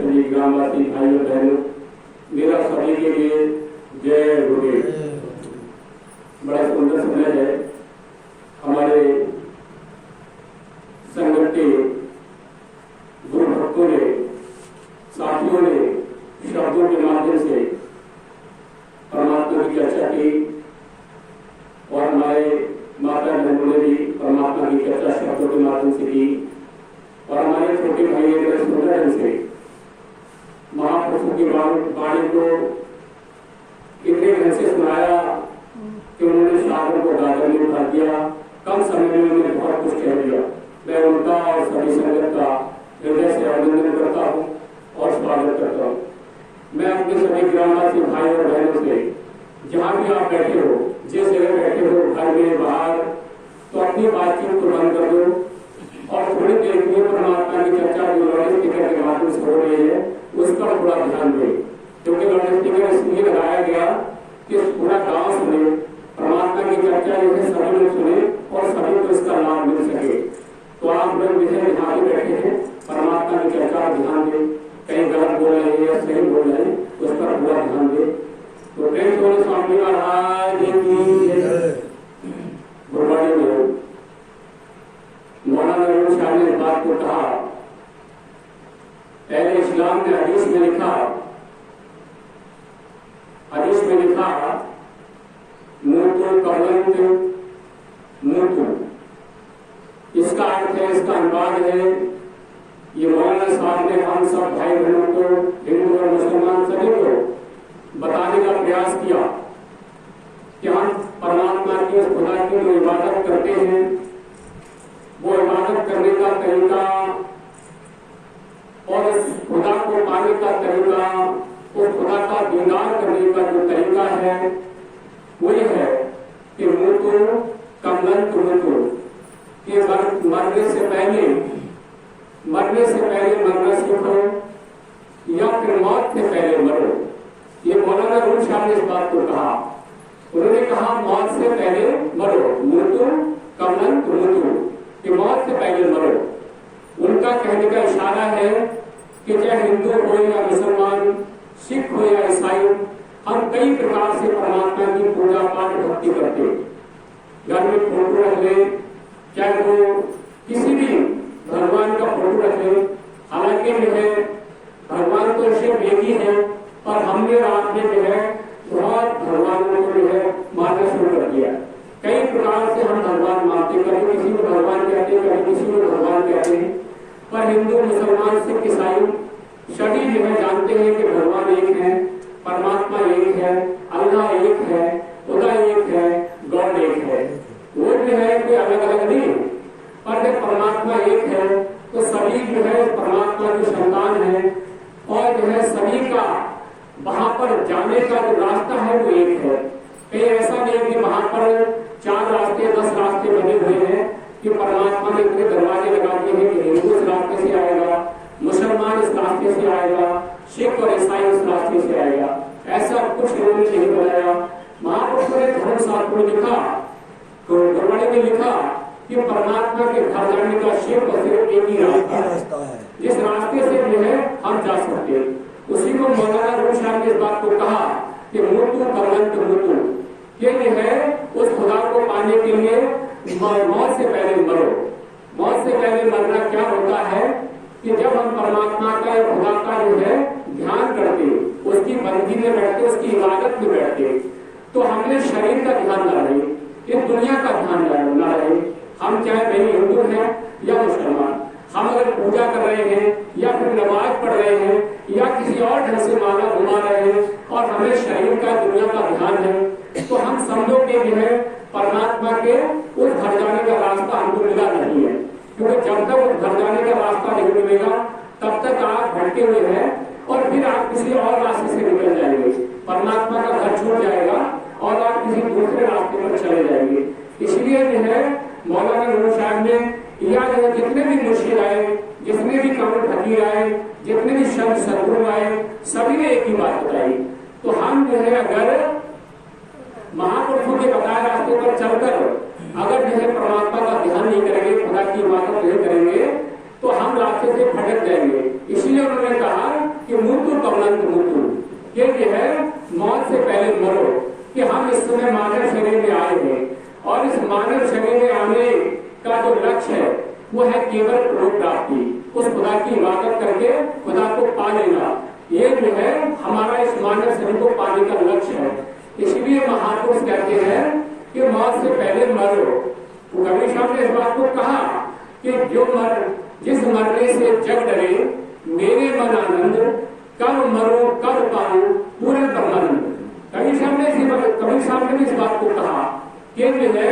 सभी ग्रामवासी भाइयों बहनों, मेरा सभी के लिए जय गुरुदेव। बड़ा सुंदर समय है। हमारे संगत के गुरु भक्तों ने, साथियों ने शब्दों के माध्यम से परमात्मा की चर्चा की और हमारे माता बहनों ने भी परमात्मा की चर्चा शब्दों के माध्यम से की और हमारे छोटे भाई ने बड़े सुंदर ढंग से महापुरुषों की वाणी को इतने ढंग से सुनाया कि उन्होंने सागर को गागर में उठा दिया। कम समय में उन्होंने बहुत कुछ कह दिया। मैं उनका और सभी संगत का हृदय से अभिनंदन करता हूँ और स्वागत करता हूँ। मैं अपने सभी ग्रामवासी भाई और बहनों से, जहाँ भी आप बैठे हो, जिस जगह बैठे हो, घर में बाहर, तो अपनी बातचीत को बंद कर दो और थोड़ी देर के लिए परमात्मा की चर्चा जो लाउड स्पीकर के माध्यम से हो रही है उस पर थोड़ा ध्यान दें, क्योंकि लाउड स्पीकर इसलिए लगाया गया कि पूरा गांव सुने, परमात्मा की चर्चा जो है सभी लोग सुने और सभी को इसका लाभ मिल सके। तो आप लोग विषय जहाँ भी बैठे हैं परमात्मा की चर्चा ध्यान दें, कहीं गलत बोल रहे हैं या सही बोल रहे हैं उस पर पूरा ध्यान दें। तो प्रेम बोले स्वामी महाराज की गुरुवाणी में मौलाना नूरुल शाह ने इस बात को कहा। पहले इस्लाम ने हदीस में लिखा मूतु कवंत मूतु, इसका अर्थ है, इसका अनुवाद है, ये मौलाना साहब ने हम सब भाई बहनों को, हिंदू और मुसलमान सभी को बताने का प्रयास किया कि हम परमात्मा की, उस खुदा की जो इबादत करते हैं वो इबादत करने का तरीका और उस खुदा को पाने का तरीका, उस खुदा का दीदार करने का जो तरीका है वो ये है कि मूतु कमलंत मूतु, कि मरने से पहले मरना सीखो या फिर मौत से पहले मरो। ये मौलाना नूरुल शाह ने इस बात को कहा। उन्होंने कहा मौत से पहले मरो, मूतु कमलंत मूतु, कि मौत से पहले मरो। उनका कहने का इशारा है कि चाहे हिंदू हो या मुसलमान, सिख हो या ईसाई, हम कई प्रकार से परमात्मा की पूजा पाठ भक्ति करते। घर में फोटो रख ले, चाहे वो किसी भी भगवान का फोटो रख ले, हालांकि जो है भगवान तो सिर्फ एक ही है, और हमने रात में जो है बहुत भगवानों को जो है मानना शुरू कर दिया। कई प्रकार से हम भगवान मानते, कभी किसी को भगवान कहते हैं, कभी किसी को भगवान कहते हैं, पर हिंदू मुसलमान सिख ईसाई सभी जो है जानते हैं कि भगवान एक है, परमात्मा एक है, अल्लाह एक है, खुदा एक है, गॉड एक है। वो जो है कोई अलग अलग नहीं, पर जब परमात्मा एक है तो सभी जो है परमात्मा की संतान है और जो है सभी का वहां पर जाने का जो रास्ता है वो एक है। कहीं ऐसा नहीं कि वहां पर 4 रास्ते 10 रास्ते बने हुए हैं कि परमात्मा ने इतने दरवाजे लगा दिए हैं कि हिंदू इस रास्ते से आएगा, मुसलमान इस रास्ते से आएगा, सिख और ईसाई इस रास्ते से आएगा। ऐसा कुछ उन्होंने नहीं बनाया। महापुरुषों ने धर्मशास्त्र में लिखा, गुरुवाणी में लिखा कि परमात्मा के घर जाने का सिर्फ एक ही रास्ता है, जिस रास्ते से जो है हम जा सकते हैं। उसी को मौलाना नूरुल शाह ने इस बात को कहा कि मूतु कमलंत मूतु, ये जो है उस खुदा को पाने के लिए मौत से पहले मरो। मौत से पहले मरना क्या होता है कि जब हम परमात्मा का या खुदा का जो है ध्यान करते, उसकी बंदगी में बैठते, उसकी इबादत में बैठते, तो हमने शरीर का ध्यान न रहे, इस दुनिया का ध्यान न रहे। हम चाहे भाई हिंदू हैं या मुसलमान, हम अगर पूजा कर रहे हैं या फिर नमाज पढ़ रहे हैं या किसी और ढंग से माला घुमा रहे हैं और हमें शरीर का, दुनिया का ध्यान है, तो हम समझो कि जो है परमात्मा के उस घर जाने का रास्ता हमको मिला नहीं है। क्योंकि जब तक उस घर जाने का रास्ता नहीं मिलेगा तब तक आप भटके हुए हैं और फिर आप किसी और रास्ते से निकल जाएंगे, परमात्मा का घर छूट जाएगा और आप किसी दूसरे रास्ते पर चले जाएंगे। इसलिए जो है मौलाना नूरुल शाह ने या जो जितने भी मुर्शिद आए, जितने भी कामिल फकीर आए, जितने भी शब्द सदगुरु आए, सभी ने एक ही बात बताई। तो हम जो है अगर महापुरुषों के बताए रास्ते पर चलकर अगर जो है परमात्मा का ध्यान नहीं करेंगे, खुदा की इबादत नहीं करेंगे, तो हम रास्ते से भटक जाएंगे। इसलिए उन्होंने कहा कमंत मृत्यु, ये जो है मौत से पहले मरो, कि हम इस समय मानव शरीर में आए हैं और इस मानव शरीर में आने का जो लक्ष्य है वो है केवल प्रभु प्राप्ति, उस खुदा की इबादत करके खुदा को पा लेना। ये जो है हमारा इस मानव शरीर को पाने का लक्ष्य है। इसलिए महापुरुष कहते हैं कि मौत से पहले मरो। कबीर साहब ने इस बात को कहा कि जिस मरने से जग डरे मेरे मन आनंद, कब मरो कब पाऊं पूर्ण ब्रह्मानंद। कबीर साहब ने भी इस बात को कहा कि जो है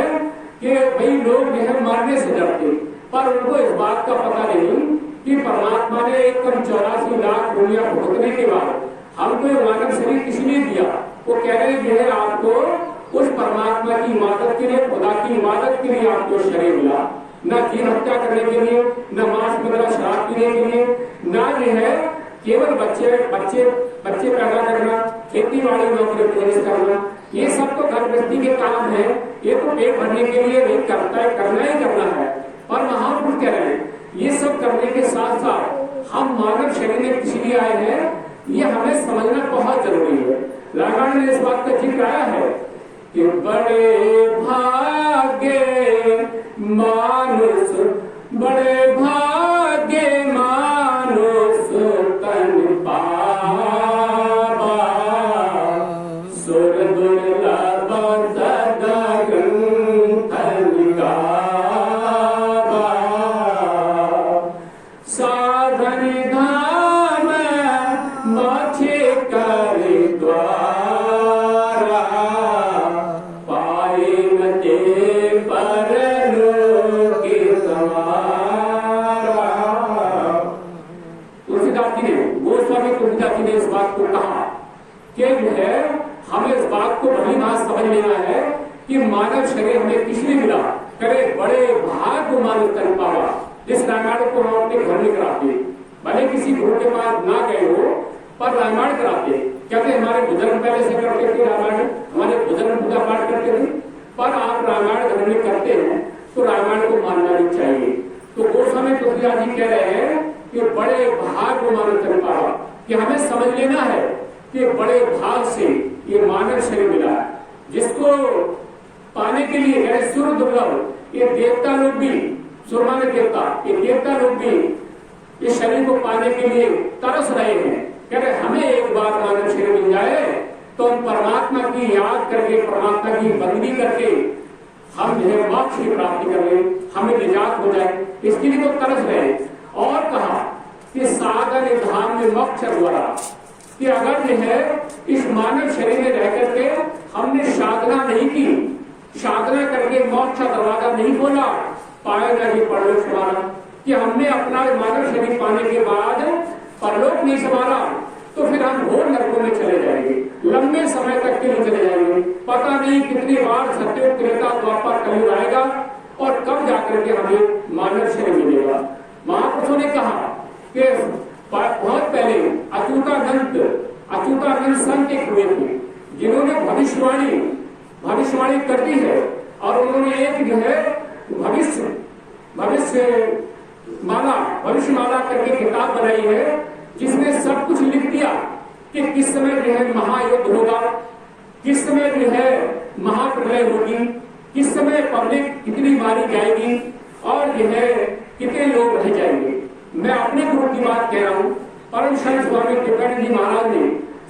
कि भाई लोग जो है मरने से डरते, पर उनको इस बात का पता नहीं कि परमात्मा ने 184 लाख दुनिया भुगतने के बाद हमको मानव शरीर किस लिए दिया। वो कह रहे जो है आपको उस परमात्मा की इबादत के लिए, खुदा की इबादत के लिए आपको शरीर मिला, न जीव हत्या करने के लिए, न मांस मदिरा शराब पीने के लिए, न जो है केवल बच्चे पैदा करना, खेती बाड़ी नौकरी बिजनेस करना, ये सब तो घर गृहस्थी के काम है, ये तो पेट भरने के लिए नहीं करता है, करना ही करना है। और महापुरुष कह रहे हैं ये सब करने के साथ साथ हम मानव शरीर में किस लिए आए हैं, ये हमें समझना बहुत जरूरी है। रामायण ने इस बात का जिक्र आया है कि बड़े भाग्य मानुष, बड़े भाग्य मानुष तन पावा, सुर दुर्लभ सदा ग्रंथ गावा, साधन धाम माछे कर द्वारा, पाए न ते परलोक सवारा। तुलसीदास जी ने, गोस्वामी तुलसीदास जी ने इस बात को कहा कि जो है हमें इस बात को भली बात समझ लेना है कि मानव शरीर हमें किस लिए मिला। करे बड़े भाग्य मानव तन पावा। जिस रामायण को हम अपने घर में कराते, भले किसी गुरु के पास ना गए हो, पर रामायण कराते, कहते हमारे बुजुर्ग पहले से करते थे रामायण, हमारे बुजुर्ग पूजा पाठ करते थे, पर आप रामायण घर में करते हैं तो रामायण को मानना भी चाहिए। तो गोस्वामी तुलसीदास जी कह रहे हैं कि बड़े भाग्य मानव तन पावा, कि हमें समझ लेना है कि बड़े भाग से ये मानव शरीर मिला है, जिसको पाने के लिए सूर्य दुर्लभ, ये देवता लोग भी, सुरमाने देवता, ये देवता लोग भी इस शरीर को पाने के लिए तरस रहे हैं। कह रहे हमें एक बार मानव शरीर मिल जाए तो हम परमात्मा की याद करके, परमात्मा की बंदगी करके हम जो है मोक्ष की प्राप्ति कर ले, हमें निजात हो जाए, इसके लिए वो तरस रहे। और कहा कि साधन धाम में मोक्ष द्वारा, कि अगर जो है इस मानव शरीर में रह करके हमने साधना नहीं की, साधना करके मोक्ष का दरवाजा नहीं खोला, पाएगा ही परलोक संवारा, कि हमने अपना मानव शरीर पाने के बाद परलोक नहीं संवारा तो फिर हम घोर नरकों में चले जाएंगे, लंबे समय तक के लिए चले जाएंगे। पता नहीं कितनी बार सत्युग त्रेता द्वापर कलयुग आएगा और कब जाकर के हमें मानव शरीर मिलेगा। महापुरुषों ने कहा कि बहुत पहले अच्युतानंद संत एक हुए थे, जिन्होंने भविष्यवाणी कर दी है, और उन्होंने एक जो है भविष्यमाला करके किताब बनाई है, जिसमें सब कुछ लिख दिया कि किस समय जो है महायुद्ध होगा, किस समय जो है महाप्रलय होगी, किस समय पब्लिक कितनी मारी जाएगी और जो है कितने लोग रह जाएंगे। मैं अपने गुरु की बात कह रहा हूँ। परम शरण स्वामी टिप्पणी जी महाराज ने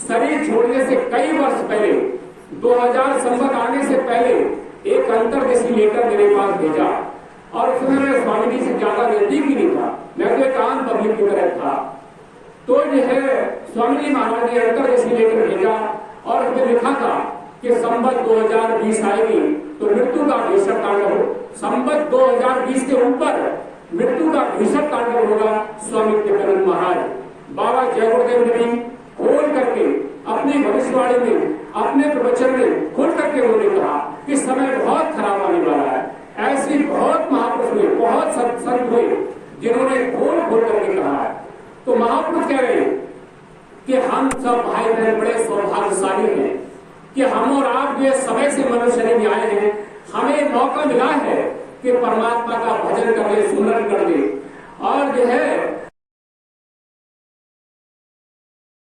शरीर छोड़ने से कई वर्ष पहले, 2000 संवत आने से पहले एक अंतर्देशीय लेटर मेरे पास भेजा, और उसमें मैं स्वामी जी से ज्यादा नजदीक ही नहीं था, मैं तो एक आम पब्लिक की तरह था। तो जो है स्वामी जी महाराज ने अंतर्देशीय लेटर भेजा और उसमें लिखा था कि संवत 2020 आएगी तो मृत्यु का भीषण तांडव, संवत 2020 के ऊपर मृत्यु का भीषण तांडव होगा। स्वामी टिप्पणी महाराज बाबा जय गुरुदेव ने भी खोल करके अपनी भविष्यवाणी में, अपने प्रवचन में खोल करके उन्होंने कहा कि समय बहुत खराब आने वाला है। ऐसी बहुत महापुरुष हुए, बहुत संत हुए जिन्होंने खोल करके कहा है। तो महापुरुष कह रहे हैं कि हम सब भाई बहन बड़े सौभाग्यशाली हैं कि हम और आप जो समय से मनुष्य शरीर में आए हैं, हमें मौका मिला है कि परमात्मा का भजन कर ले, सुमरन कर ले।